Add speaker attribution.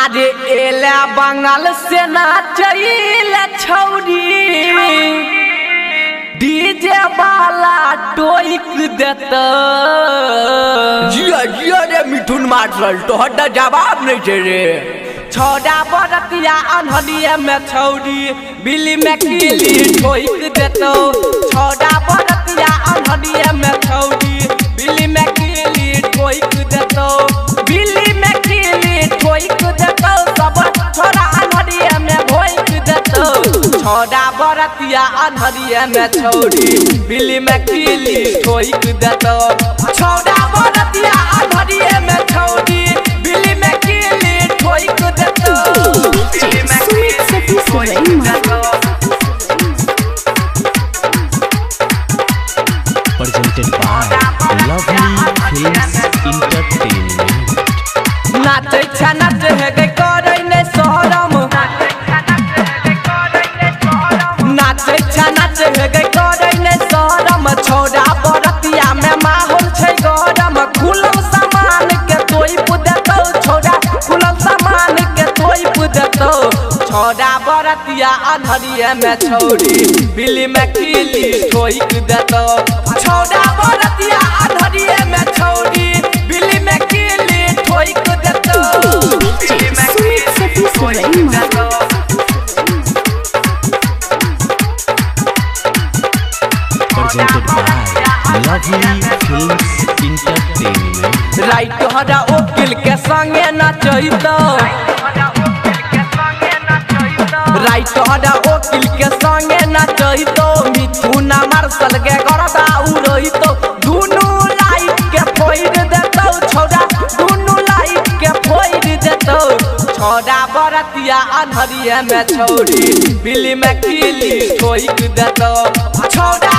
Speaker 1: अरे एला बंगाल से नाचैला छौरी डीजे वाला टोइक देता
Speaker 2: जिया जिया रे मिथुन मार्शल तोहर जवाब नहीं छे रे।
Speaker 1: छोड़ा बरतिया अनहरिया में छौरी बिल्ली में किली ठोइक देतो। छोड़ा बरतिया अनहरिया में छौरी बिल्ली में किली ठोइक देतो। बिल्ली में किली ठोइक देतो सब छोड़ा अनहरिया में भोइक देतो। छोड़ा बरतिया अनहरिया में छौरी बिल्ली में किली ठोइक देतो। छोड़ा बरतिया अनहरिया में छौरी बिल्ली में किली ठोइक देतो। बिल्ली में किली ठोइक देतो।
Speaker 3: Presented by Lovely Films Entertainment।
Speaker 1: नाचे छा नाच है गई करे ने शरम। नाचे छा नाच है गई करे ने शरम। छोड़ा बरतिया में माहौल छै गरम। खुलम सामान के तोइप देतो। छोड़ा खुलम सामान के तोइप देतो। छोड़ा बरतिया अनहरिया में छौरी बिल्ली में किली ठोइक देतो। छोड़ा बरतिया अनहरिया में छौरी बिल्ली में किली ठोइक देतो। बिल्ली में किली ठोइक देतो।
Speaker 3: Presented by Lovely Films Entertainment।
Speaker 1: Right हरा ओकिल के संगे नचैतो। राइट हरा ओकिल के संगे नचैतो। मिथुन मार्शल के गरदा उड़ैतो। दुनू लाइट के फोड़ देतो। छोड़ा दुनू लाइट के फोड़ देतो। छोड़ा बरतिया अनहरिया में छौरी बिल्ली में किली ठोइक देतो। छोड़ा